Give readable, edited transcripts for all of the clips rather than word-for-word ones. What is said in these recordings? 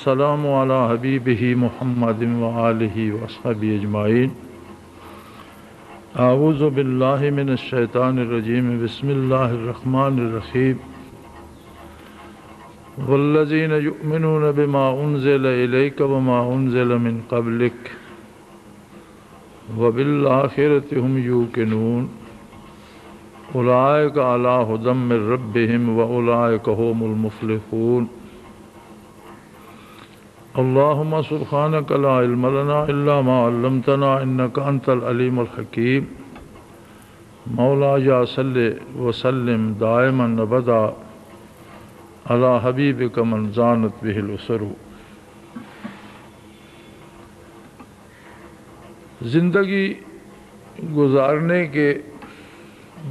والسلام علی حبیبہ محمد وآلہ وصحبہ اجمعین۔ اعوذ باللہ من الشیطان الرجیم، بسم اللہ الرحمن الرحیم۔ والذین یؤمنون بما انزل الیک وما انزل من قبلک وبالآخرۃ هم یوقنون اولئک علی ھدی من ربہم واولئک هم المفلحون۔ اللہم سبحانک لا علم لنا الا ما علمتنا انک انت العلیم الحکیم۔ مولایا صلی وسلم دائما ابدا علی حبیبک من زانت بہ الاسر۔ زندگی گزارنے کے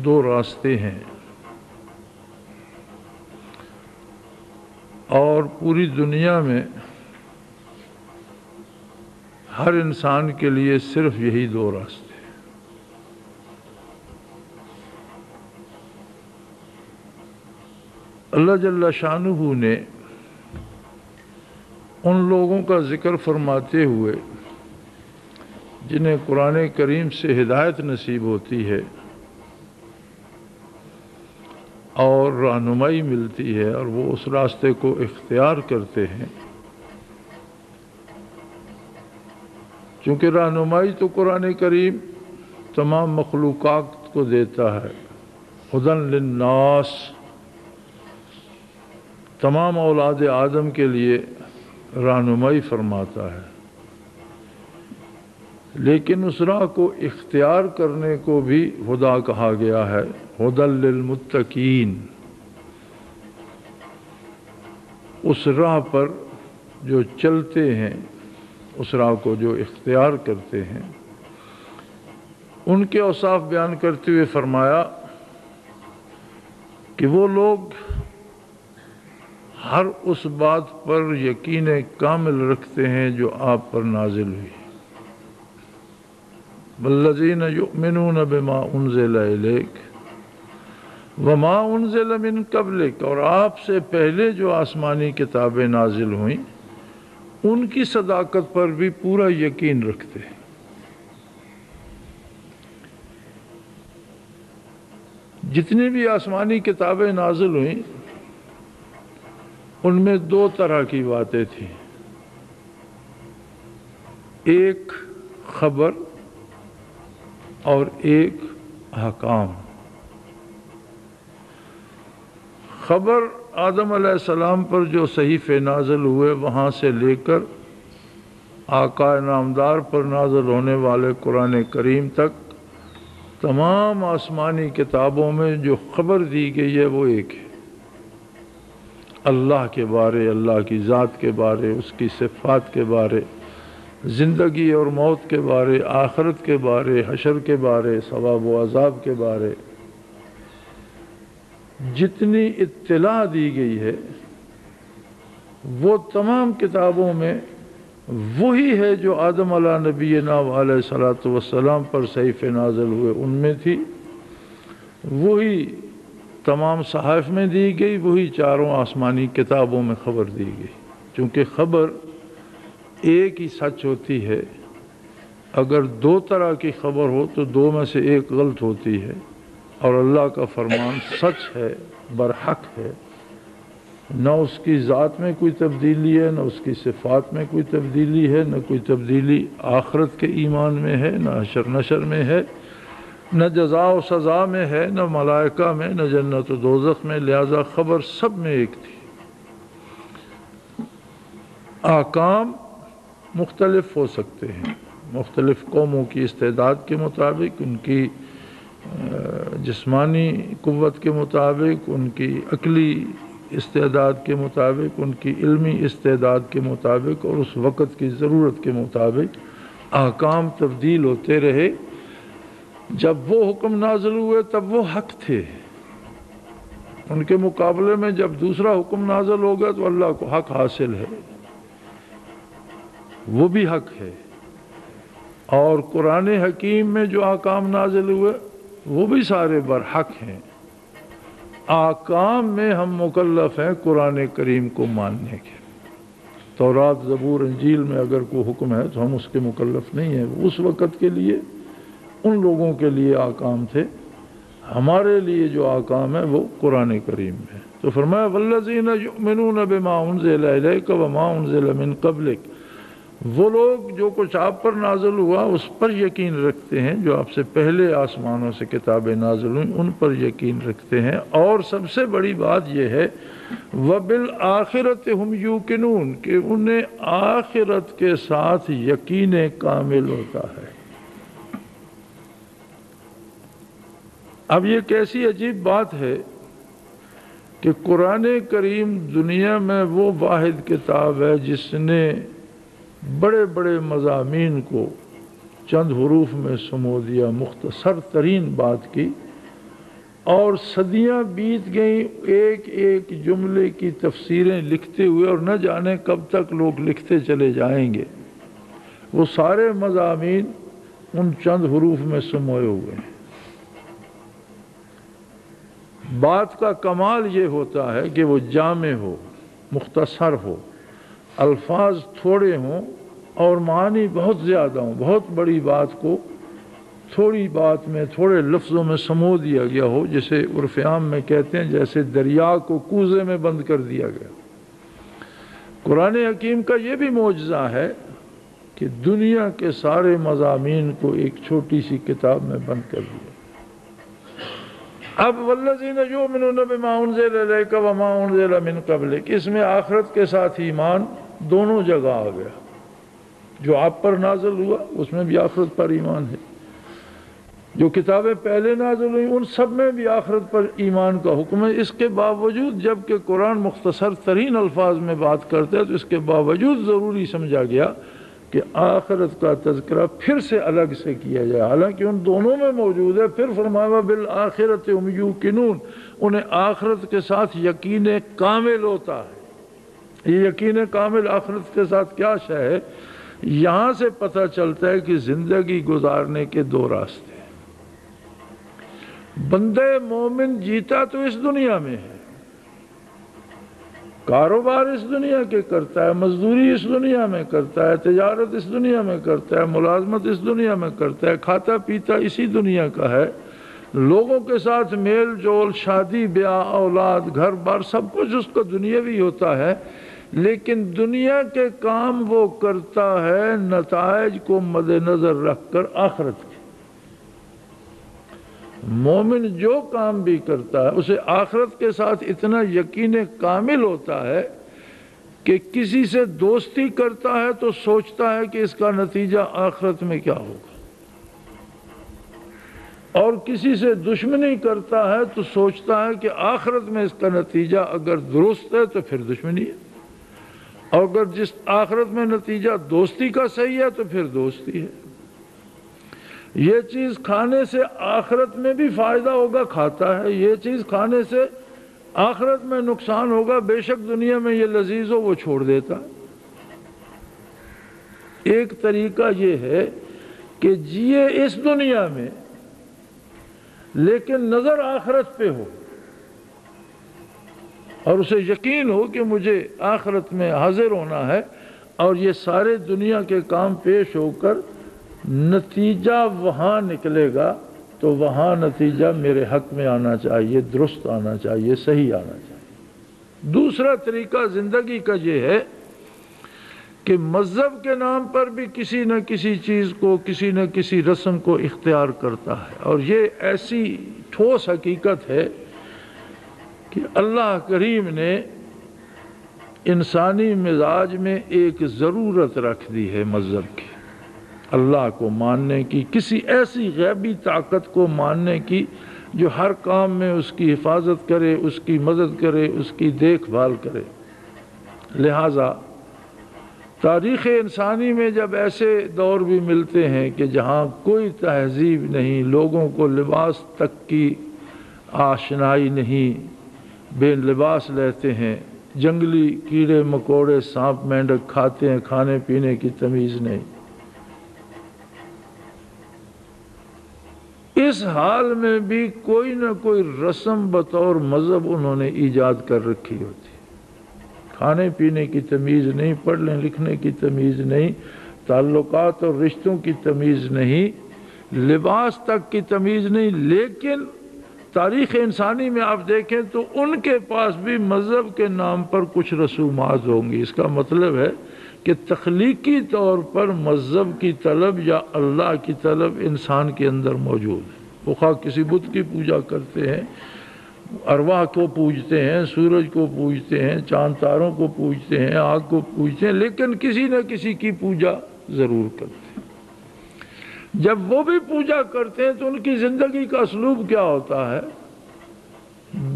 دو راستے ہیں اور پوری دنیا میں ہر انسان کے لیے صرف یہی دو راستے ہیں۔ اللہ جل شانہ نے ان لوگوں کا ذکر فرماتے ہوئے جنہیں قرآن کریم سے ہدایت نصیب ہوتی ہے اور رہنمائی ملتی ہے اور وہ اس راستے کو اختیار کرتے ہیں، چونکہ رہنمائی تو قرآن کریم تمام مخلوقات کو دیتا ہے، ہدی للناس، تمام اولاد آدم کے لیے رہنمائی فرماتا ہے، لیکن اس راہ کو اختیار کرنے کو بھی ہدیٰ کہا گیا ہے، ہدی للمتقین۔ اس راہ پر جو چلتے ہیں، اس راہ کو جو اختیار کرتے ہیں، ان کے اوصاف بیان کرتے ہوئے فرمایا کہ وہ لوگ ہر اس بات پر یقین کامل رکھتے ہیں جو آپ پر نازل ہوئی۔ والذین یؤمنون بما انزل الیک وما انزل من قبلک، اور آپ سے پہلے جو آسمانی کتابیں نازل ہوئیں ان کی صداقت پر بھی پورا یقین رکھتے ہیں۔ جتنی بھی آسمانی کتابیں نازل ہوئیں ان میں دو طرح کی باتیں تھیں، ایک خبر اور ایک احکام۔ خبر آدم علیہ السلام پر جو صحیفے نازل ہوئے وہاں سے لے کر آقا نامدار پر نازل ہونے والے قرآن کریم تک تمام آسمانی کتابوں میں جو خبر دی گئی ہے وہ ایک ہے، اللہ کے بارے، اللہ کی ذات کے بارے، اس کی صفات کے بارے، زندگی اور موت کے بارے، آخرت کے بارے، حشر کے بارے، ثواب و عذاب کے بارے۔ جتنی اطلاع دی گئی ہے وہ تمام کتابوں میں وہی ہے جو آدم علیہ نبینا علیہ الصلوۃ والسلام پر صحیفے نازل ہوئے ان میں تھی، وہی تمام صحائف میں دی گئی، وہی چاروں آسمانی کتابوں میں خبر دی گئی۔ چونکہ خبر ایک ہی سچ ہوتی ہے، اگر دو طرح کی خبر ہو تو دو میں سے ایک غلط ہوتی ہے، اور اللہ کا فرمان سچ ہے، برحق ہے، نہ اس کی ذات میں کوئی تبدیلی ہے، نہ اس کی صفات میں کوئی تبدیلی ہے، نہ کوئی تبدیلی آخرت کے ایمان میں ہے، نہ حشر نشر میں ہے، نہ جزا و سزا میں ہے، نہ ملائکہ میں، نہ جنت و دوزخ میں، لہذا خبر سب میں ایک تھی۔ احکام مختلف ہو سکتے ہیں، مختلف قوموں کی استعداد کے مطابق، ان کی جسمانی قوت کے مطابق، ان کی عقلی استعداد کے مطابق، ان کی علمی استعداد کے مطابق اور اس وقت کی ضرورت کے مطابق احکام تبدیل ہوتے رہے۔ جب وہ حکم نازل ہوئے تب وہ حق تھے، ان کے مقابلے میں جب دوسرا حکم نازل ہو گیا تو اللہ کو حق حاصل ہے، وہ بھی حق ہے۔ اور قرآن حکیم میں جو احکام نازل ہوئے وہ بھی سارے برحق ہیں۔ احکام میں ہم مکلف ہیں قرآن کریم کو ماننے کے، تورات زبور انجیل میں اگر کوئی حکم ہے تو ہم اس کے مکلف نہیں ہیں، اس وقت کے لیے ان لوگوں کے لیے احکام تھے، ہمارے لیے جو احکام ہے وہ قرآن کریم میں۔ تو فرمایا والذین یؤمنون بما انزل الیک وما انزل من قبلک، وہ لوگ جو کچھ آپ پر نازل ہوا اس پر یقین رکھتے ہیں، جو آپ سے پہلے آسمانوں سے کتابیں نازل ہوئیں ان پر یقین رکھتے ہیں، اور سب سے بڑی بات یہ ہے وَبِالْآخِرَةِ هُمْ يُوقِنُونَ کہ انہیں آخرت کے ساتھ یقین کامل ہوتا ہے۔ اب یہ کیسی عجیب بات ہے کہ قرآن کریم دنیا میں وہ واحد کتاب ہے جس نے بڑے بڑے مضامین کو چند حروف میں سمو دیا، مختصر ترین بات کی، اور صدیاں بیت گئیں ایک ایک جملے کی تفسیریں لکھتے ہوئے، اور نہ جانے کب تک لوگ لکھتے چلے جائیں گے۔ وہ سارے مضامین ان چند حروف میں سموئے ہوئے ہیں۔ بات کا کمال یہ ہوتا ہے کہ وہ جامع ہو، مختصر ہو، الفاظ تھوڑے ہوں اور معنی بہت زیادہ ہوں۔ بہت بڑی بات کو تھوڑی بات میں، تھوڑے لفظوں میں سمو دیا گیا ہو، جسے عرف عام میں کہتے ہیں جیسے دریا کو کوزے میں بند کر دیا گیا۔ قرآن حکیم کا یہ بھی معجزہ ہے کہ دنیا کے سارے مضامین کو ایک چھوٹی سی کتاب میں بند کر دیا۔ اب والذین یؤمنون بما انزل الیک وما انزل من قبلک، اس میں آخرت کے ساتھ ایمان دونوں جگہ آ گیا۔ جو آپ پر نازل ہوا اس میں بھی آخرت پر ایمان ہے، جو کتابیں پہلے نازل ہوئیں ان سب میں بھی آخرت پر ایمان کا حکم ہے۔ اس کے باوجود جب کہ قرآن مختصر ترین الفاظ میں بات کرتا ہے تو اس کے باوجود ضروری سمجھا گیا کہ آخرت کا تذکرہ پھر سے الگ سے کیا جائے، حالانکہ ان دونوں میں موجود ہے۔ پھر فرمایا بالآخرۃ ہم یوقنون، انہیں آخرت کے ساتھ یقین کامل ہوتا ہے۔ یہ یقین کامل آخرت کے ساتھ کیا شے ہے؟ یہاں سے پتہ چلتا ہے کہ زندگی گزارنے کے دو راستے ہیں۔ بندہ مومن جیتا تو اس دنیا میں ہے، کاروبار اس دنیا کے کرتا ہے، مزدوری اس دنیا میں کرتا ہے، تجارت اس دنیا میں کرتا ہے، ملازمت اس دنیا میں کرتا ہے، کھاتا پیتا اسی دنیا کا ہے، لوگوں کے ساتھ میل جول، شادی بیاہ، اولاد، گھر بار سب کچھ اس کا دنیاوی ہوتا ہے، لیکن دنیا کے کام وہ کرتا ہے نتائج کو مد نظر رکھ کر آخرت کے۔ مومن جو کام بھی کرتا ہے اسے آخرت کے ساتھ اتنا یقین کامل ہوتا ہے کہ کسی سے دوستی کرتا ہے تو سوچتا ہے کہ اس کا نتیجہ آخرت میں کیا ہوگا، اور کسی سے دشمنی کرتا ہے تو سوچتا ہے کہ آخرت میں اس کا نتیجہ اگر درست ہے تو پھر دشمنی ہے، اور اگر جس آخرت میں نتیجہ دوستی کا صحیح ہے تو پھر دوستی ہے۔ یہ چیز کھانے سے آخرت میں بھی فائدہ ہوگا، کھاتا ہے، یہ چیز کھانے سے آخرت میں نقصان ہوگا، بے شک دنیا میں یہ لذیذ ہو وہ چھوڑ دیتا ہے۔ ایک طریقہ یہ ہے کہ جیے اس دنیا میں لیکن نظر آخرت پہ ہو، اور اسے یقین ہو کہ مجھے آخرت میں حاضر ہونا ہے، اور یہ سارے دنیا کے کام پیش ہو کر نتیجہ وہاں نکلے گا تو وہاں نتیجہ میرے حق میں آنا چاہیے، درست آنا چاہیے، صحیح آنا چاہیے۔ دوسرا طریقہ زندگی کا یہ ہے کہ مذہب کے نام پر بھی کسی نہ کسی چیز کو، کسی نہ کسی رسم کو اختیار کرتا ہے، اور یہ ایسی ٹھوس حقیقت ہے کہ اللہ کریم نے انسانی مزاج میں ایک ضرورت رکھ دی ہے مذہب کی، اللہ کو ماننے کی، کسی ایسی غیبی طاقت کو ماننے کی جو ہر کام میں اس کی حفاظت کرے، اس کی مدد کرے، اس کی دیکھ بھال کرے۔ لہٰذا تاریخ انسانی میں جب ایسے دور بھی ملتے ہیں کہ جہاں کوئی تہذیب نہیں، لوگوں کو لباس تک کی آشنائی نہیں، بے لباس رہتے ہیں، جنگلی کیڑے مکوڑے سانپ مینڈک کھاتے ہیں، کھانے پینے کی تمیز نہیں، اس حال میں بھی کوئی نہ کوئی رسم بطور مذہب انہوں نے ایجاد کر رکھی ہوتی ہے۔ کھانے پینے کی تمیز نہیں، پڑھنے لکھنے کی تمیز نہیں، تعلقات اور رشتوں کی تمیز نہیں، لباس تک کی تمیز نہیں۔ لیکن تاریخ انسانی میں آپ دیکھیں تو ان کے پاس بھی مذہب کے نام پر کچھ رسومات ہوں گی۔ اس کا مطلب ہے کہ تخلیقی طور پر مذہب کی طلب یا اللہ کی طلب انسان کے اندر موجود ہے۔ وہ خواہ کسی بت کی پوجا کرتے ہیں، ارواح کو پوجتے ہیں، سورج کو پوجتے ہیں، چاند تاروں کو پوجتے ہیں، آگ کو پوجتے ہیں، لیکن کسی نہ کسی کی پوجا ضرور کرتے ہیں۔ جب وہ بھی پوجا کرتے ہیں تو ان کی زندگی کا اسلوب کیا ہوتا ہے؟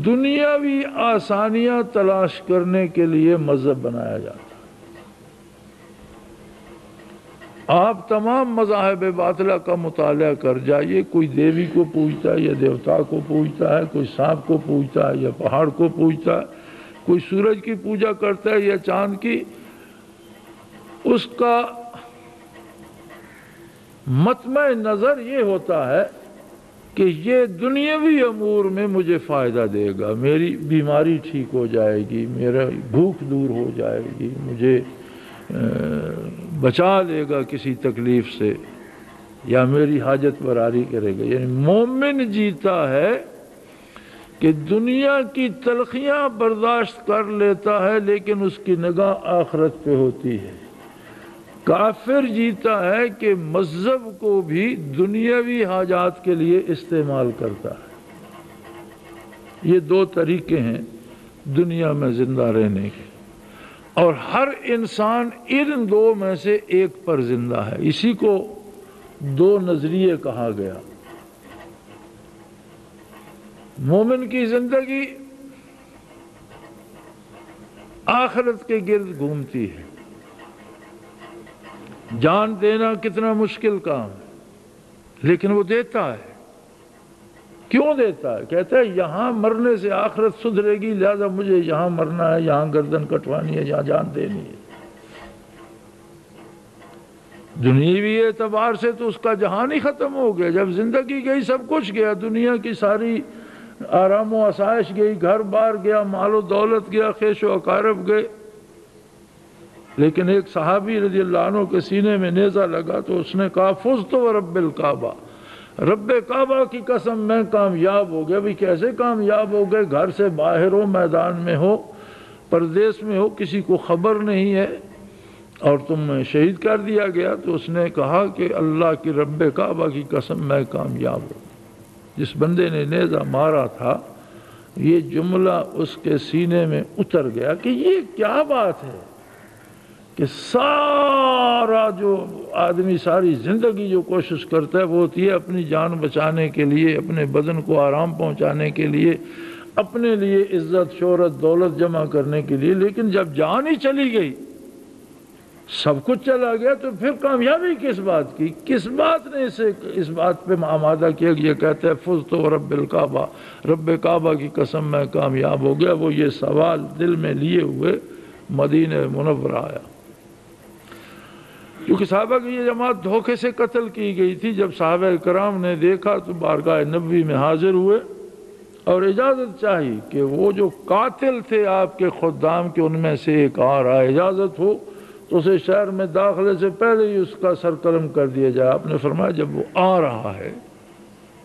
دنیاوی آسانیاں تلاش کرنے کے لیے مذہب بنایا جاتا ہے۔ آپ تمام مذاہب باطلہ کا مطالعہ کر جائیے، کوئی دیوی کو پوجتا ہے یا دیوتا کو پوجتا ہے، کوئی سانپ کو پوجتا ہے یا پہاڑ کو پوجتا ہے، کوئی سورج کی پوجا کرتا ہے یا چاند کی۔ اس کا مطمع نظر یہ ہوتا ہے کہ یہ دنیاوی امور میں مجھے فائدہ دے گا، میری بیماری ٹھیک ہو جائے گی، میرا بھوک دور ہو جائے گی، مجھے بچا لے گا کسی تکلیف سے، یا میری حاجت براری کرے گا۔ یعنی مومن جیتا ہے کہ دنیا کی تلخیاں برداشت کر لیتا ہے لیکن اس کی نگاہ آخرت پہ ہوتی ہے۔ کافر جیتا ہے کہ مذہب کو بھی دنیاوی حاجات کے لیے استعمال کرتا ہے۔ یہ دو طریقے ہیں دنیا میں زندہ رہنے کے، اور ہر انسان ان دو میں سے ایک پر زندہ ہے۔ اسی کو دو نظریے کہا گیا۔ مومن کی زندگی آخرت کے گرد گھومتی ہے۔ جان دینا کتنا مشکل کام ہے، لیکن وہ دیتا ہے۔ کیوں دیتا ہے؟ کہتا ہے یہاں مرنے سے آخرت سدھرے گی، لہذا مجھے یہاں مرنا ہے، یہاں گردن کٹوانی ہے، یہاں جان دینی ہے۔ دنیاوی اعتبار سے تو اس کا جہان ہی ختم ہو گیا۔ جب زندگی گئی سب کچھ گیا، دنیا کی ساری آرام و آسائش گئی، گھر بار گیا، مال و دولت گیا، خیش و اقارب گئے۔ لیکن ایک صحابی رضی اللہ عنہ کے سینے میں نیزہ لگا تو اس نے کہا فزت ورب الکعبہ، رب کعبہ کی قسم میں کامیاب ہو گیا۔ بھی کیسے کامیاب ہو گئے؟ گھر سے باہر ہو، میدان میں ہو، پردیس میں ہو، کسی کو خبر نہیں ہے، اور تم شہید کر دیا گیا۔ تو اس نے کہا کہ اللہ کی رب کعبہ کی قسم میں کامیاب ہوں۔ جس بندے نے نیزہ مارا تھا، یہ جملہ اس کے سینے میں اتر گیا کہ یہ کیا بات ہے کہ سارا جو آدمی ساری زندگی جو کوشش کرتا ہے وہ ہوتی ہے اپنی جان بچانے کے لیے، اپنے بدن کو آرام پہنچانے کے لیے، اپنے لیے عزت شہرت دولت جمع کرنے کے لیے، لیکن جب جان ہی چلی گئی، سب کچھ چلا گیا، تو پھر کامیابی کس بات کی؟ کس بات نے اسے اس بات پہ آمادہ کیا کہ یہ کہتا ہے فزت ورب الکعبہ، رب کعبہ کی قسم میں کامیاب ہو گیا؟ وہ یہ سوال دل میں لیے ہوئے مدینہ منورہ آیا، کیونکہ صحابہ کی یہ جماعت دھوکے سے قتل کی گئی تھی۔ جب صحابہ کرام نے دیکھا تو بارگاہ نبوی میں حاضر ہوئے اور اجازت چاہی کہ وہ جو قاتل تھے آپ کے خدام کے، ان میں سے ایک آ رہا ہے، اجازت ہو تو اسے شہر میں داخلے سے پہلے ہی اس کا سر قلم کر دیا جائے۔ آپ نے فرمایا جب وہ آ رہا ہے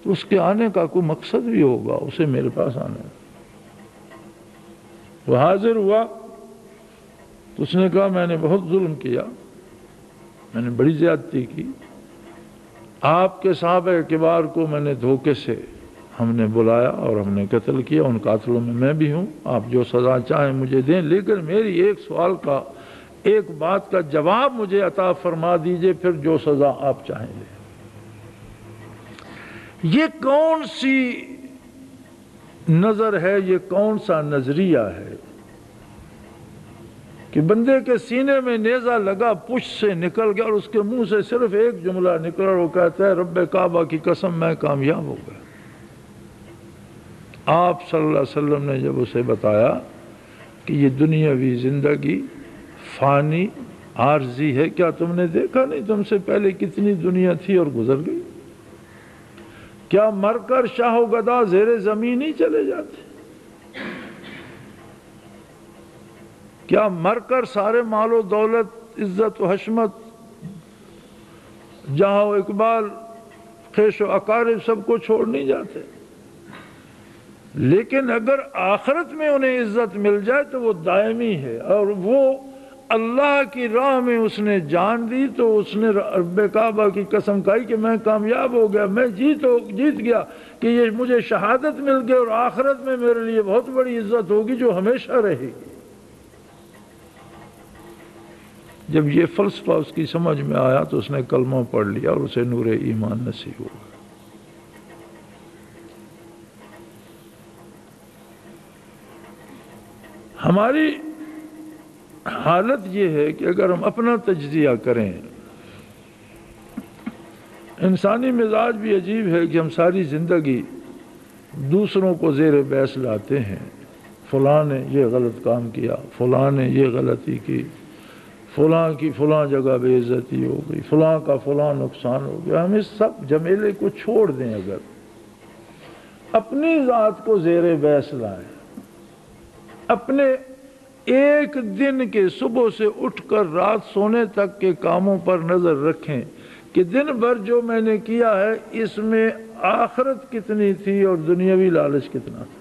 تو اس کے آنے کا کوئی مقصد بھی ہوگا، اسے میرے پاس آنا ہے۔ وہ حاضر ہوا تو اس نے کہا میں نے بہت ظلم کیا، میں نے بڑی زیادتی کی، آپ کے صحابہ کبار کو میں نے دھوکے سے ہم نے بلایا اور ہم نے قتل کیا، ان قاتلوں میں میں بھی ہوں، آپ جو سزا چاہیں مجھے دیں، لیکن میری ایک سوال کا، ایک بات کا جواب مجھے عطا فرما دیجئے، پھر جو سزا آپ چاہیں لیں۔ یہ کون سی نظر ہے، یہ کون سا نظریہ ہے کہ بندے کے سینے میں نیزہ لگا، پشت سے نکل گیا اور اس کے منہ سے صرف ایک جملہ نکلا اور وہ کہتا ہے رب کعبہ کی قسم میں کامیاب ہو گیا۔ آپ صلی اللہ علیہ وسلم نے جب اسے بتایا کہ یہ دنیاوی زندگی فانی عارضی ہے، کیا تم نے دیکھا نہیں تم سے پہلے کتنی دنیا تھی اور گزر گئی؟ کیا مر کر شاہ و گدا زیر زمین ہی چلے جاتے؟ کیا مر کر سارے مال و دولت، عزت و حشمت، جہاں و اقبال، خیش و اقارب سب کو چھوڑ نہیں جاتے؟ لیکن اگر آخرت میں انہیں عزت مل جائے تو وہ دائمی ہے، اور وہ اللہ کی راہ میں اس نے جان دی تو اس نے رب کعبہ کی قسم کھائی کہ میں کامیاب ہو گیا، میں جیت گیا، کہ یہ مجھے شہادت مل گئی اور آخرت میں میرے لیے بہت بڑی عزت ہوگی جو ہمیشہ رہے گی۔ جب یہ فلسفہ اس کی سمجھ میں آیا تو اس نے کلمہ پڑھ لیا اور اسے نور ایمان نصیب ہو گیا۔ ہماری حالت یہ ہے کہ اگر ہم اپنا تجزیہ کریں، انسانی مزاج بھی عجیب ہے کہ ہم ساری زندگی دوسروں کو زیر بحث لاتے ہیں، فلاں نے یہ غلط کام کیا، فلاں نے یہ غلطی کی، فلاں کی فلاں جگہ بے عزتی ہو گئی، فلاں کا فلاں نقصان ہو گیا۔ ہم اس سب جمیلے کو چھوڑ دیں، اگر اپنی ذات کو زیر بحث لائیں، اپنے ایک دن کے صبح سے اٹھ کر رات سونے تک کے کاموں پر نظر رکھیں کہ دن بھر جو میں نے کیا ہے اس میں آخرت کتنی تھی اور دنیاوی لالچ کتنا تھا۔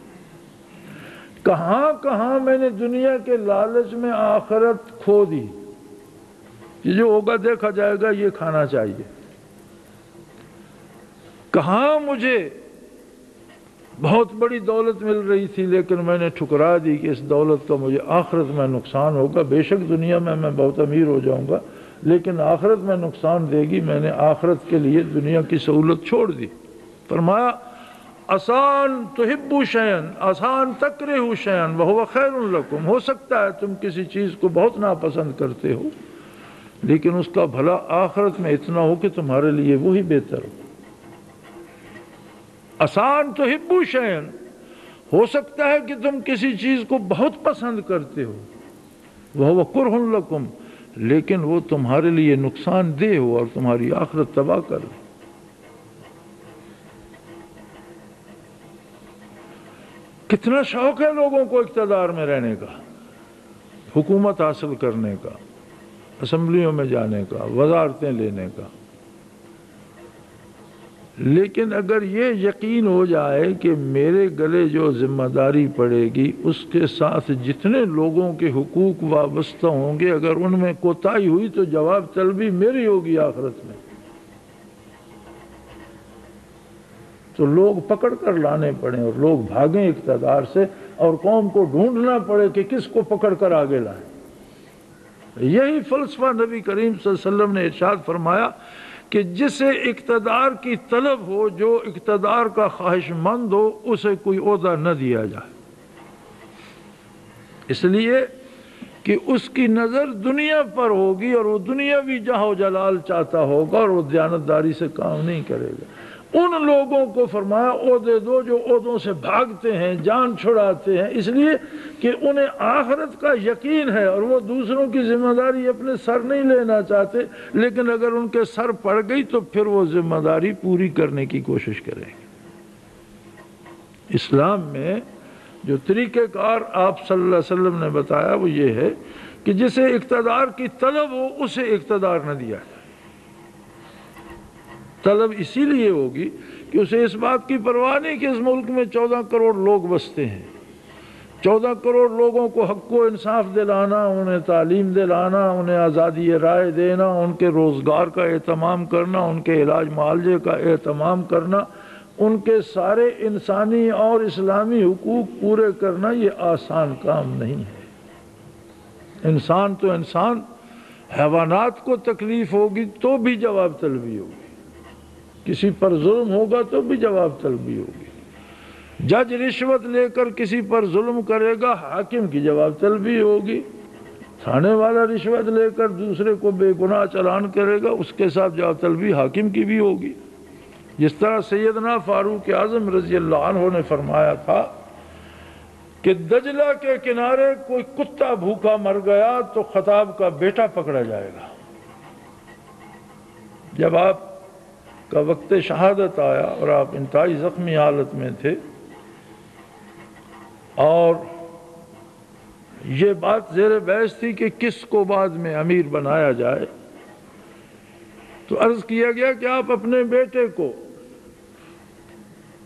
کہاں کہاں میں نے دنیا کے لالچ میں آخرت کھو دی کہ جو ہوگا دیکھا جائے گا، یہ کھانا چاہیے۔ کہاں مجھے بہت بڑی دولت مل رہی تھی لیکن میں نے ٹھکرا دی کہ اس دولت کا مجھے آخرت میں نقصان ہوگا، بے شک دنیا میں بہت امیر ہو جاؤں گا لیکن آخرت میں نقصان دے گی، میں نے آخرت کے لیے دنیا کی سہولت چھوڑ دی۔ فرمایا آسان تحبوا شیئا، آسان تکرہوا شیئا وہو خیر لکم، ہو سکتا ہے تم کسی چیز کو بہت ناپسند کرتے ہو لیکن اس کا بھلا آخرت میں اتنا ہو کہ تمہارے لیے وہی بہتر ہو۔ آسان تحبوا شیئا، ہو سکتا ہے کہ تم کسی چیز کو بہت پسند کرتے ہو، وہو کرہ لکم، لیکن وہ تمہارے لیے نقصان دہ ہو اور تمہاری آخرت تباہ کر دے۔ کتنا شوق ہے لوگوں کو اقتدار میں رہنے کا، حکومت حاصل کرنے کا، اسمبلیوں میں جانے کا، وزارتیں لینے کا، لیکن اگر یہ یقین ہو جائے کہ میرے گلے جو ذمہ داری پڑے گی اس کے ساتھ جتنے لوگوں کے حقوق وابستہ ہوں گے، اگر ان میں کوتاہی ہوئی تو جواب طلبی میری ہوگی آخرت میں، تو لوگ پکڑ کر لانے پڑیں اور لوگ بھاگیں اقتدار سے اور قوم کو ڈھونڈنا پڑے کہ کس کو پکڑ کر آگے لائیں۔ یہی فلسفہ نبی کریم صلی اللہ علیہ وسلم نے ارشاد فرمایا کہ جسے اقتدار کی طلب ہو، جو اقتدار کا خواہش مند ہو، اسے کوئی عہدہ نہ دیا جائے، اس لیے کہ اس کی نظر دنیا پر ہوگی اور وہ دنیاوی جاہ و جلال چاہتا ہوگا اور وہ دیانتداری سے کام نہیں کرے گا۔ ان لوگوں کو فرمایا عہدے دو جو عہدوں سے بھاگتے ہیں، جان چھڑاتے ہیں، اس لیے کہ انہیں آخرت کا یقین ہے اور وہ دوسروں کی ذمہ داری اپنے سر نہیں لینا چاہتے، لیکن اگر ان کے سر پڑ گئی تو پھر وہ ذمہ داری پوری کرنے کی کوشش کریں گے۔ اسلام میں جو طریقہ کار آپ صلی اللہ علیہ وسلم نے بتایا وہ یہ ہے کہ جسے اقتدار کی طلب ہو اسے اقتدار نہ دیا جائے۔ طلب اسی لیے ہوگی کہ اسے اس بات کی پرواہ نہیں کہ اس ملک میں 14 کروڑ لوگ بستے ہیں، 14 کروڑ لوگوں کو حق و انصاف دلانا، انہیں تعلیم دلانا، انہیں آزادی رائے دینا، ان کے روزگار کا اہتمام کرنا، ان کے علاج معالجے کا اہتمام کرنا، ان کے سارے انسانی اور اسلامی حقوق پورے کرنا، یہ آسان کام نہیں ہے۔ انسان تو انسان، حیوانات کو تکلیف ہوگی تو بھی جواب طلبی ہوگی، کسی پر ظلم ہوگا تو بھی جواب طلبی ہوگی، جج رشوت لے کر کسی پر ظلم کرے گا، حاکم کی جواب طلبی ہوگی، تھانے والا رشوت لے کر دوسرے کو بے گناہ چلان کرے گا، اس کے ساتھ جواب طلبی حاکم کی بھی ہوگی۔ جس طرح سیدنا فاروق اعظم رضی اللہ عنہ نے فرمایا تھا کہ دجلہ کے کنارے کوئی کتا بھوکا مر گیا تو خطاب کا بیٹا پکڑا جائے گا۔ جب آپ کا وقت شہادت آیا اور آپ انتہائی زخمی حالت میں تھے اور یہ بات زیر بحث تھی کہ کس کو بعد میں امیر بنایا جائے، تو عرض کیا گیا کہ آپ اپنے بیٹے کو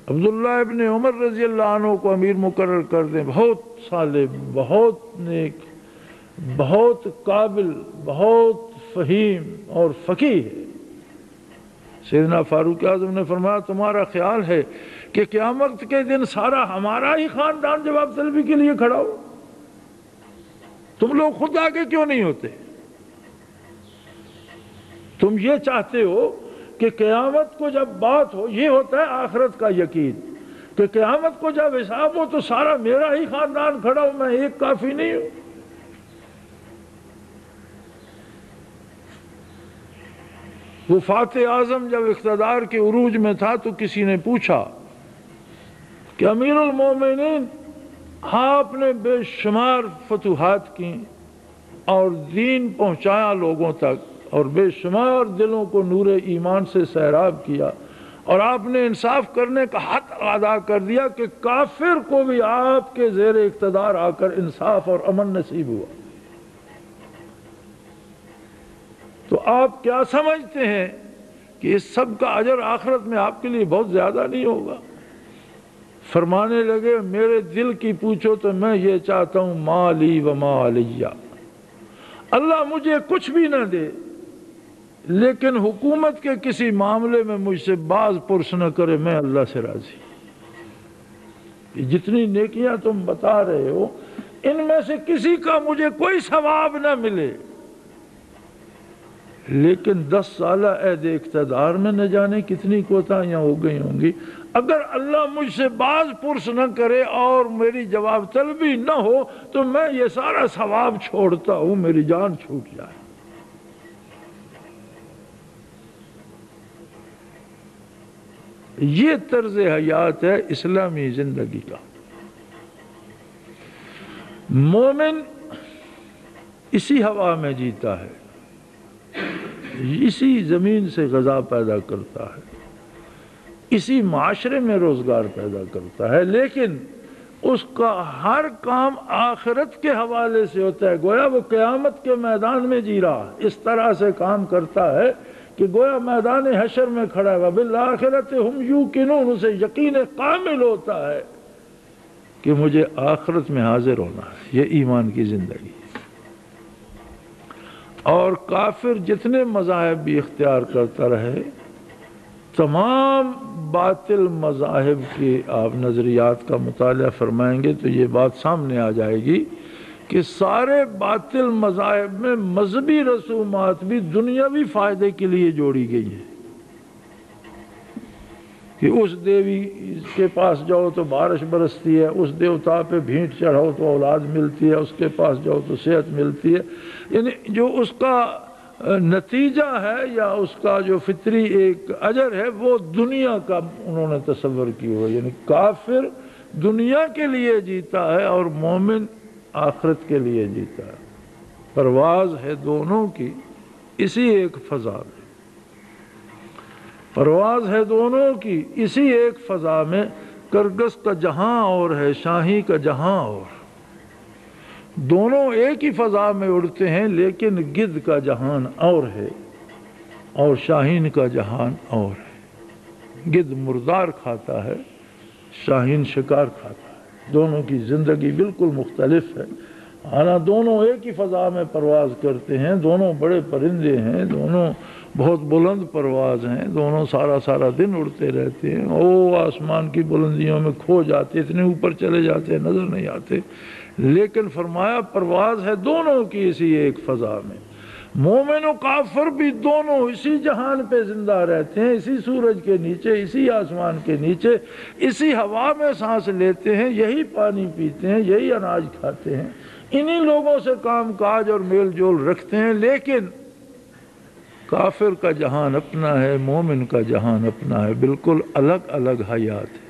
عبداللہ ابن عمر رضی اللہ عنہ کو امیر مقرر کر دیں، بہت صالح، بہت نیک، بہت قابل، بہت فہیم اور فقیہ ہے۔ سیدنا فاروق اعظم نے فرمایا تمہارا خیال ہے کہ قیامت کے دن سارا ہمارا ہی خاندان جواب طلبی کے لیے کھڑا ہو؟ تم لوگ خود آگے کیوں نہیں ہوتے؟ تم یہ چاہتے ہو کہ قیامت کو جب بات ہو، یہ ہوتا ہے آخرت کا یقین کہ قیامت کو جب حساب ہو تو سارا میرا ہی خاندان کھڑا ہو، میں ایک کافی نہیں ہوں۔ وہ فاتح اعظم جب اقتدار کے عروج میں تھا تو کسی نے پوچھا کہ امیر المومنین آپ نے بے شمار فتوحات کی اور دین پہنچایا لوگوں تک اور بے شمار دلوں کو نور ایمان سے سیراب کیا، اور آپ نے انصاف کرنے کا حق ادا کر دیا کہ کافر کو بھی آپ کے زیر اقتدار آ کر انصاف اور امن نصیب ہوا، تو آپ کیا سمجھتے ہیں کہ اس سب کا اجر آخرت میں آپ کے لیے بہت زیادہ نہیں ہوگا؟ فرمانے لگے میرے دل کی پوچھو تو میں یہ چاہتا ہوں مالی و ما علیہ، اللہ مجھے کچھ بھی نہ دے لیکن حکومت کے کسی معاملے میں مجھ سے باز پرس نہ کرے، میں اللہ سے راضی۔ جتنی نیکیاں تم بتا رہے ہو ان میں سے کسی کا مجھے کوئی ثواب نہ ملے، لیکن 10 سالہ عہد اقتدار میں نہ جانے کتنی کوتاہیاں ہو گئی ہوں گی، اگر اللہ مجھ سے باز پرس نہ کرے اور میری جواب طلبی نہ ہو تو میں یہ سارا ثواب چھوڑتا ہوں، میری جان چھوٹ جائے۔ یہ طرز حیات ہے اسلامی زندگی کا۔ مومن اسی ہوا میں جیتا ہے، اسی زمین سے غذا پیدا کرتا ہے، اسی معاشرے میں روزگار پیدا کرتا ہے، لیکن اس کا ہر کام آخرت کے حوالے سے ہوتا ہے، گویا وہ قیامت کے میدان میں جی رہا، اس طرح سے کام کرتا ہے کہ گویا میدان حشر میں کھڑا ہے، وَبِالْآخِرَةِ هُمْ يُوقِنُونَ، اسے یقین کامل ہوتا ہے کہ مجھے آخرت میں حاضر ہونا ہے۔ یہ ایمان کی زندگی ہے۔ اور کافر جتنے مذاہب بھی اختیار کرتا رہے، تمام باطل مذاہب کے آپ نظریات کا مطالعہ فرمائیں گے تو یہ بات سامنے آ جائے گی کہ سارے باطل مذاہب میں مذہبی رسومات بھی دنیاوی فائدے کے لیے جوڑی گئی ہیں، کہ اس دیوی کے پاس جاؤ تو بارش برستی ہے، اس دیوتا پہ بھینٹ چڑھاؤ تو اولاد ملتی ہے، اس کے پاس جاؤ تو صحت ملتی ہے، یعنی جو اس کا نتیجہ ہے یا اس کا جو فطری ایک اجر ہے وہ دنیا کا انہوں نے تصور کی ہوا، یعنی کافر دنیا کے لیے جیتا ہے اور مومن آخرت کے لیے جیتا ہے۔ پرواز ہے دونوں کی اسی ایک فضا میں، پرواز ہے دونوں کی اسی ایک فضا میں، کرگس کا جہاں اور ہے شاہی کا جہاں اور، دونوں ایک ہی فضا میں اڑتے ہیں لیکن گدھ کا جہان اور ہے اور شاہین کا جہان اور ہے۔ گدھ مردار کھاتا ہے، شاہین شکار کھاتا ہے، دونوں کی زندگی بالکل مختلف ہے، حالانکہ دونوں ایک ہی فضا میں پرواز کرتے ہیں، دونوں بڑے پرندے ہیں، دونوں بہت بلند پرواز ہیں، دونوں سارا دن اڑتے رہتے ہیں، آسمان کی بلندیوں میں کھو جاتے، اتنے اوپر چلے جاتے ہیں نظر نہیں آتے، لیکن فرمایا پرواز ہے دونوں کی اسی ایک فضا میں۔ مومن و کافر بھی دونوں اسی جہان پہ زندہ رہتے ہیں، اسی سورج کے نیچے، اسی آسمان کے نیچے، اسی ہوا میں سانس لیتے ہیں، یہی پانی پیتے ہیں، یہی اناج کھاتے ہیں، انہی لوگوں سے کام کاج اور میل جول رکھتے ہیں، لیکن کافر کا جہان اپنا ہے، مومن کا جہان اپنا ہے، بالکل الگ الگ حیات ہے۔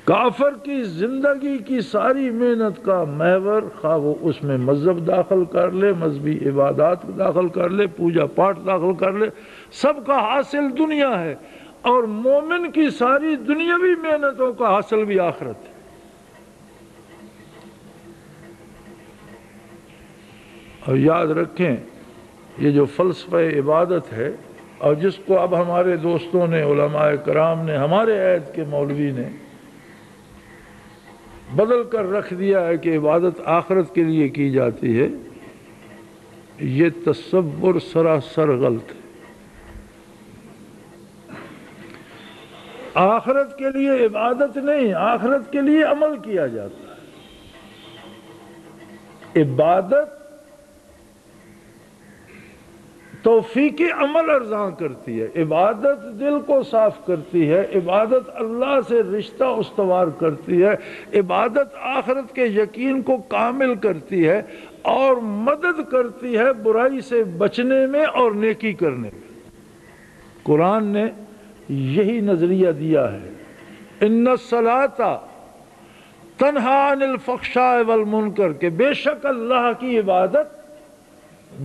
کافر کی زندگی کی ساری محنت کا محور، خواہ وہ اس میں مذہب داخل کر لے، مذہبی عبادات داخل کر لے، پوجا پاٹ داخل کر لے، سب کا حاصل دنیا ہے، اور مومن کی ساری دنیاوی محنتوں کا حاصل بھی آخرت ہے۔ اور یاد رکھیں یہ جو فلسفہ عبادت ہے اور جس کو اب ہمارے دوستوں نے، علماء کرام نے، ہمارے عہد کے مولوی نے بدل کر رکھ دیا ہے کہ عبادت آخرت کے لیے کی جاتی ہے، یہ تصور سراسر غلط ہے۔ آخرت کے لیے عبادت نہیں، آخرت کے لیے عمل کیا جاتا ہے۔ عبادت توفیق عمل ارزاں کرتی ہے، عبادت دل کو صاف کرتی ہے، عبادت اللہ سے رشتہ استوار کرتی ہے، عبادت آخرت کے یقین کو کامل کرتی ہے اور مدد کرتی ہے برائی سے بچنے میں اور نیکی کرنے میں۔ قرآن نے یہی نظریہ دیا ہے، ان الصلاۃ تنہی عن الفحشاء والمنکر، کہ بے شک اللہ کی عبادت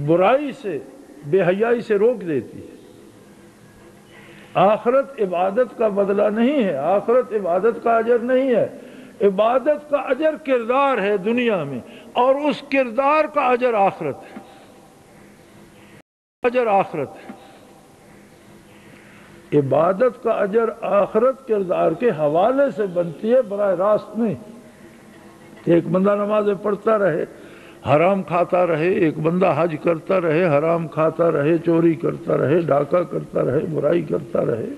برائی سے، بے حیائی سے روک دیتی ہے۔ آخرت عبادت کا بدلہ نہیں ہے، آخرت عبادت کا اجر نہیں ہے، عبادت کا اجر کردار ہے دنیا میں، اور اس کردار کا اجر آخرت ہے، اجر آخرت ہے۔ عبادت کا اجر آخرت کردار کے حوالے سے بنتی ہے، براہ راست نہیں۔ ایک بندہ نمازیں پڑھتا رہے، حرام کھاتا رہے، ایک بندہ حج کرتا رہے، حرام کھاتا رہے، چوری کرتا رہے، ڈاکہ کرتا رہے، برائی کرتا رہے،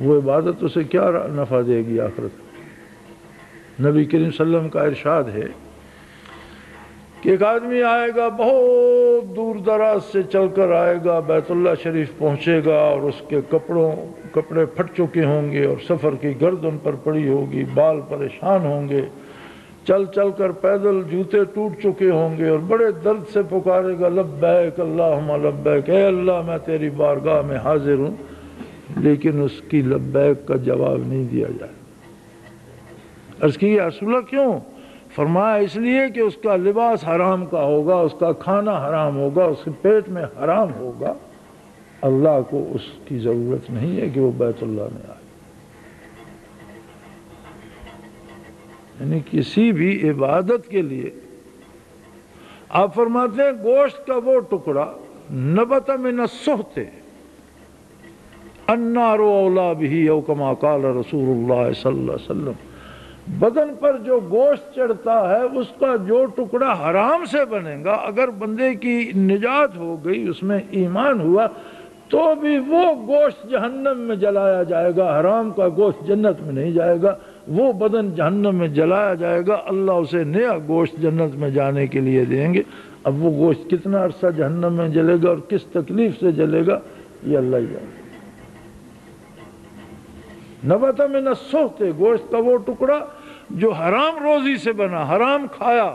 وہ عبادت اسے کیا نفع دے گی آخرت؟ نبی کریم صلی اللہ علیہ وسلم کا ارشاد ہے کہ ایک آدمی آئے گا، بہت دور دراز سے چل کر آئے گا، بیت اللہ شریف پہنچے گا اور اس کے کپڑے پھٹ چکے ہوں گے اور سفر کی گرد ان پر پڑی ہوگی، بال پریشان ہوں گے، چل چل کر پیدل جوتے ٹوٹ چکے ہوں گے، اور بڑے درد سے پکارے گا لبیک اللہم لبیک، اے اللہ میں تیری بارگاہ میں حاضر ہوں، لیکن اس کی لبیک کا جواب نہیں دیا جائے۔ عرض کی یا رسول اللہ کیوں؟ فرمایا اس لیے کہ اس کا لباس حرام کا ہوگا، اس کا کھانا حرام ہوگا، اس کے پیٹ میں حرام ہوگا، اللہ کو اس کی ضرورت نہیں ہے کہ وہ بیت اللہ میں آئے۔ یعنی کسی بھی عبادت کے لیے آپ فرماتے ہیں گوشت کا وہ ٹکڑا نبت من السحت النار اولی بہ او کما قال رسول اللہ صلی اللہ علیہ وسلم، بدن پر جو گوشت چڑھتا ہے اس کا جو ٹکڑا حرام سے بنے گا، اگر بندے کی نجات ہو گئی، اس میں ایمان ہوا، تو بھی وہ گوشت جہنم میں جلایا جائے گا، حرام کا گوشت جنت میں نہیں جائے گا، وہ بدن جہنم میں جلایا جائے گا، اللہ اسے نیا گوشت جنت میں جانے کے لیے دیں گے۔ اب وہ گوشت کتنا عرصہ جہنم میں جلے گا اور کس تکلیف سے جلے گا، یہ اللہ ہی جانے گا۔ نبت من السحت، گوشت کا وہ ٹکڑا جو حرام روزی سے بنا، حرام کھایا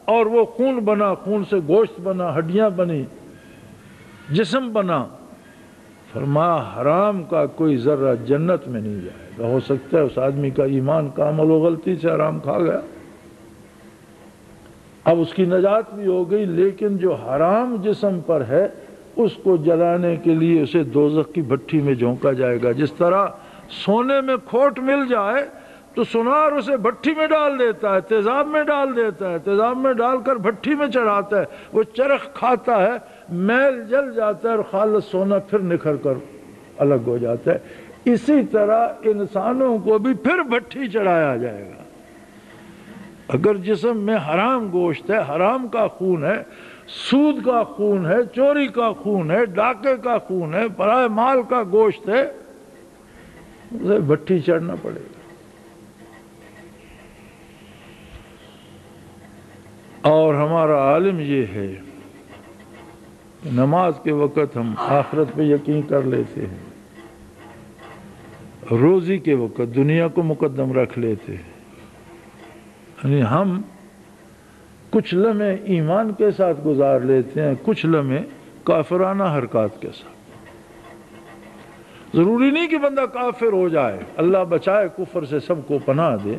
اور وہ خون بنا، خون سے گوشت بنا، ہڈیاں بنی، جسم بنا، فرمایا حرام کا کوئی ذرہ جنت میں نہیں جائے گا۔ ہو سکتا ہے اس آدمی کا ایمان کامل و غلطی سے حرام کھا گیا، اب اس کی نجات بھی ہو گئی، لیکن جو حرام جسم پر ہے اس کو جلانے کے لیے اسے دوزخ کی بھٹی میں جھونکا جائے گا۔ جس طرح سونے میں کھوٹ مل جائے تو سونار اسے بھٹی میں ڈال دیتا ہے، تیزاب میں ڈال دیتا ہے، تیزاب میں ڈال کر بھٹی میں چڑھاتا ہے، وہ چرخ کھاتا ہے، میل جل جاتا ہے اور خالص سونا پھر نکھر کر الگ ہو جاتا ہے۔ اسی طرح انسانوں کو بھی پھر بھٹی چڑھایا جائے گا۔ اگر جسم میں حرام گوشت ہے، حرام کا خون ہے، سود کا خون ہے، چوری کا خون ہے، ڈاکے کا خون ہے، پرائے مال کا گوشت ہے، اسے بھٹی چڑھنا پڑے گا۔ اور ہمارا عالم یہ ہے کہ نماز کے وقت ہم آخرت پہ یقین کر لیتے ہیں، روزی کے وقت دنیا کو مقدم رکھ لیتے ہیں، یعنی ہم کچھ لمحے ایمان کے ساتھ گزار لیتے ہیں، کچھ لمحے کافرانہ حرکات کے ساتھ۔ ضروری نہیں کہ بندہ کافر ہو جائے، اللہ بچائے کفر سے، سب کو پناہ دے،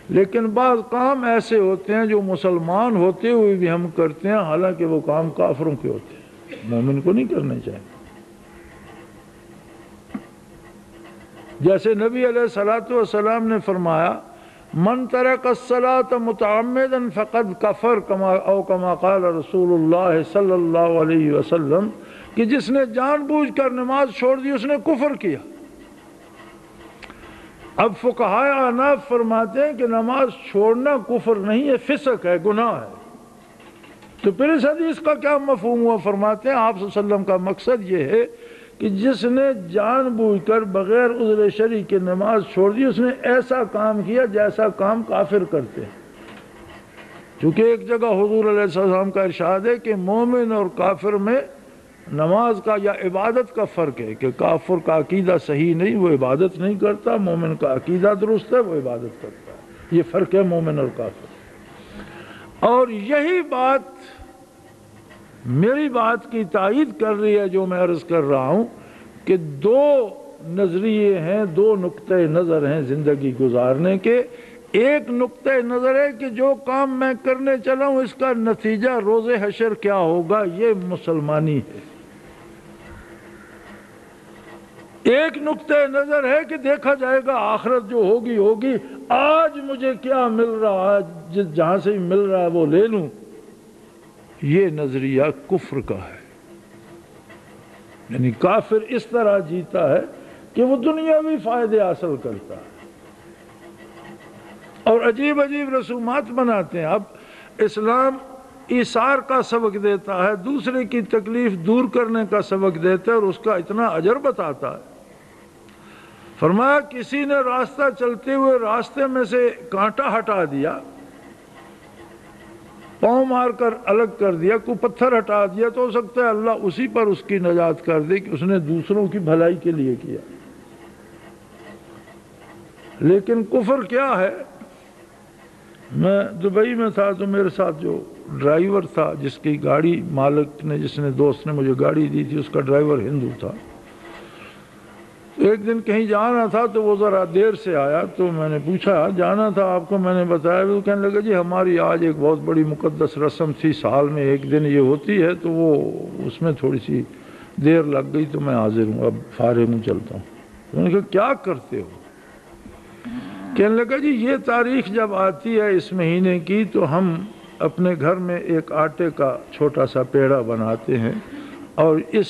لیکن بعض کام ایسے ہوتے ہیں جو مسلمان ہوتے ہوئے بھی ہم کرتے ہیں، حالانکہ وہ کام کافروں کے ہوتے ہیں، مومن کو نہیں کرنے چاہیے۔ جیسے نبی علیہ الصلوۃ والسلام نے فرمایا من ترک الصلاۃ متعمدا فقد کفر کما قال رسول اللہ صلی اللہ علیہ وسلم، کہ جس نے جان بوجھ کر نماز چھوڑ دی اس نے کفر کیا۔ اب فقہائے احناف فرماتے ہیں کہ نماز چھوڑنا کفر نہیں ہے، فسق ہے، گناہ ہے۔ تو پھر اس حدیث کا کیا مفہوم ہوا؟ فرماتے ہیں آپ صلی اللہ علیہ وسلم کا مقصد یہ ہے کہ جس نے جان بوجھ کر بغیر عذر شرعی کے نماز چھوڑ دی اس نے ایسا کام کیا جیسا کام کافر کرتے ہیں۔ چونکہ ایک جگہ حضور علیہ السلام کا ارشاد ہے کہ مومن اور کافر میں نماز کا یا عبادت کا فرق ہے، کہ کافر کا عقیدہ صحیح نہیں، وہ عبادت نہیں کرتا، مومن کا عقیدہ درست ہے، وہ عبادت کرتا ہے۔ یہ فرق ہے مومن اور کافر۔ اور یہی بات میری بات کی تائید کر رہی ہے جو میں عرض کر رہا ہوں کہ دو نظریے ہیں، دو نقطۂ نظر ہیں زندگی گزارنے کے۔ ایک نقطۂ نظر ہے کہ جو کام میں کرنے چلا ہوں اس کا نتیجہ روز حشر کیا ہوگا، یہ مسلمانی ہے۔ ایک نقطۂ نظر ہے کہ دیکھا جائے گا آخرت جو ہوگی ہوگی، آج مجھے کیا مل رہا ہے جہاں سے مل رہا ہے وہ لے لوں، یہ نظریہ کفر کا ہے۔ یعنی کافر اس طرح جیتا ہے کہ وہ دنیاوی فائدے حاصل کرتا ہے اور عجیب عجیب رسومات بناتے ہیں۔ اب اسلام ایثار کا سبق دیتا ہے، دوسرے کی تکلیف دور کرنے کا سبق دیتا ہے اور اس کا اتنا اجر بتاتا ہے۔ فرمایا کسی نے راستہ چلتے ہوئے راستے میں سے کانٹا ہٹا دیا، پاؤں مار کر الگ کر دیا، کوئی پتھر ہٹا دیا، تو ہو سکتا ہے اللہ اسی پر اس کی نجات کر دے کہ اس نے دوسروں کی بھلائی کے لیے کیا۔ لیکن کفر کیا ہے؟ میں دبئی میں تھا تو میرے ساتھ جو ڈرائیور تھا، جس کی گاڑی مالک نے، جس نے دوست نے مجھے گاڑی دی تھی، اس کا ڈرائیور ہندو تھا۔ ایک دن کہیں جانا تھا تو وہ ذرا دیر سے آیا، تو میں نے پوچھا جانا تھا آپ کو؟ میں نے بتایا، وہ کہنے لگا جی ہماری آج ایک بہت بڑی مقدس رسم تھی، سال میں ایک دن یہ ہوتی ہے، تو وہ اس میں تھوڑی سی دیر لگ گئی تو میں حاضر ہوں، اب فارغ ہوں، چلتا ہوں۔ میں نے کہا کیا کرتے ہو؟ کہنے لگا جی یہ تاریخ جب آتی ہے اس مہینے کی تو ہم اپنے گھر میں ایک آٹے کا چھوٹا سا پیڑا بناتے ہیں اور اس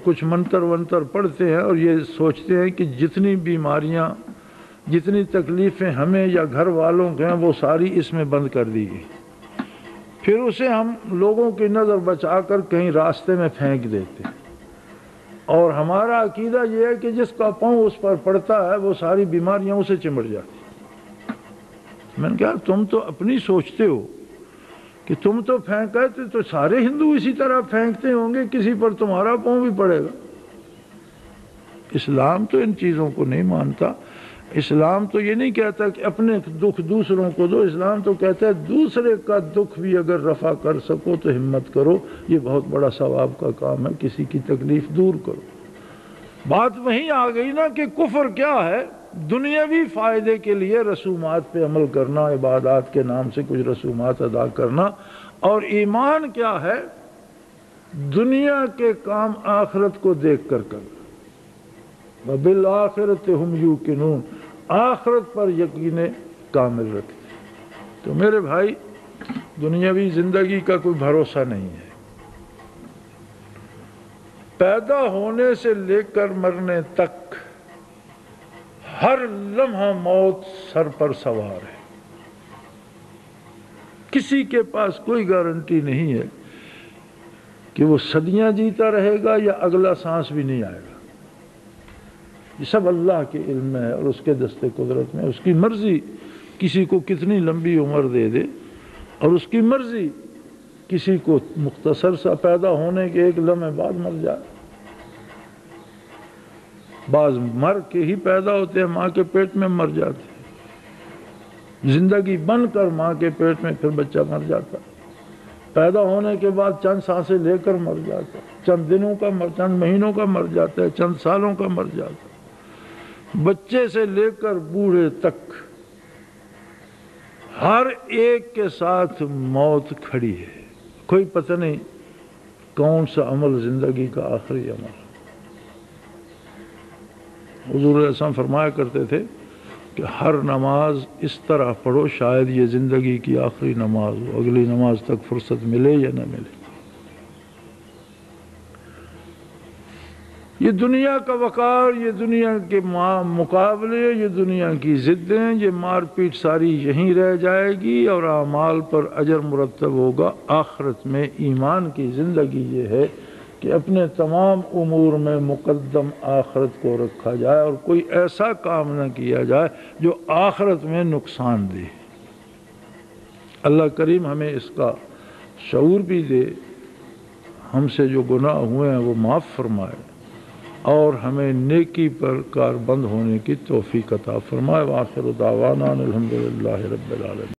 کچھ منتر ونتر پڑھتے ہیں اور یہ سوچتے ہیں کہ جتنی بیماریاں، جتنی تکلیفیں ہمیں یا گھر والوں کے ہیں وہ ساری اس میں بند کر دی گئی۔ پھر اسے ہم لوگوں کی نظر بچا کر کہیں راستے میں پھینک دیتے ہیں اور ہمارا عقیدہ یہ ہے کہ جس کا پاؤں اس پر پڑتا ہے وہ ساری بیماریاں اسے چمٹ جاتی۔ میں نے کہا تم تو اپنی سوچتے ہو کہ تم تو پھینکے تو سارے ہندو اسی طرح پھینکتے ہوں گے، کسی پر تمہارا پاؤں بھی پڑے گا۔ اسلام تو ان چیزوں کو نہیں مانتا۔ اسلام تو یہ نہیں کہتا کہ اپنے دکھ دوسروں کو دو، اسلام تو کہتا ہے دوسرے کا دکھ بھی اگر رفع کر سکو تو ہمت کرو، یہ بہت بڑا ثواب کا کام ہے، کسی کی تکلیف دور کرو۔ بات وہیں آ گئی نا کہ کفر کیا ہے؟ دنیاوی فائدے کے لیے رسومات پہ عمل کرنا، عبادات کے نام سے کچھ رسومات ادا کرنا، اور ایمان کیا ہے؟ دنیا کے کام آخرت کو دیکھ کر کرنا۔ وَبِالْآخِرَةِ هُمْ يُوقِنُونَ، آخرت پر یقین کامل رکھتے۔ تو میرے بھائی دنیاوی زندگی کا کوئی بھروسہ نہیں ہے۔ پیدا ہونے سے لے کر مرنے تک ہر لمحہ موت سر پر سوار ہے، کسی کے پاس کوئی گارنٹی نہیں ہے کہ وہ صدیاں جیتا رہے گا یا اگلا سانس بھی نہیں آئے گا۔ یہ سب اللہ کے علم میں ہے اور اس کے دست قدرت میں، اس کی مرضی کسی کو کتنی لمبی عمر دے دے اور اس کی مرضی کسی کو مختصر سا پیدا ہونے کے ایک لمحے بعد مر جائے۔ بعض مر کے ہی پیدا ہوتے ہیں، ماں کے پیٹ میں مر جاتے ہیں، زندگی بن کر ماں کے پیٹ میں پھر بچہ مر جاتا ہے، پیدا ہونے کے بعد چند سانسیں لے کر مر جاتا ہے، چند دنوں کا چند مہینوں کا مر جاتا ہے، چند سالوں کا مر جاتا ہے۔ بچے سے لے کر بوڑھے تک ہر ایک کے ساتھ موت کھڑی ہے، کوئی پتہ نہیں کون سا عمل زندگی کا آخری عمل۔ حضور علیہ السلام فرمایا کرتے تھے کہ ہر نماز اس طرح پڑھو شاید یہ زندگی کی آخری نماز ہو، اگلی نماز تک فرصت ملے یا نہ ملے۔ یہ دنیا کا وقار، یہ دنیا کے مقابلے، یہ دنیا کی ضدیں، یہ مار پیٹ ساری یہیں رہ جائے گی اور اعمال پر اجر مرتب ہوگا۔ آخرت میں ایمان کی زندگی یہ ہے کہ اپنے تمام امور میں مقدم آخرت کو رکھا جائے اور کوئی ایسا کام نہ کیا جائے جو آخرت میں نقصان دے۔ اللہ کریم ہمیں اس کا شعور بھی دے، ہم سے جو گناہ ہوئے ہیں وہ معاف فرمائے اور ہمیں نیکی پر کاربند ہونے کی توفیق عطا فرمائے۔ وآخر دعوانا الحمدللہ رب العالمین۔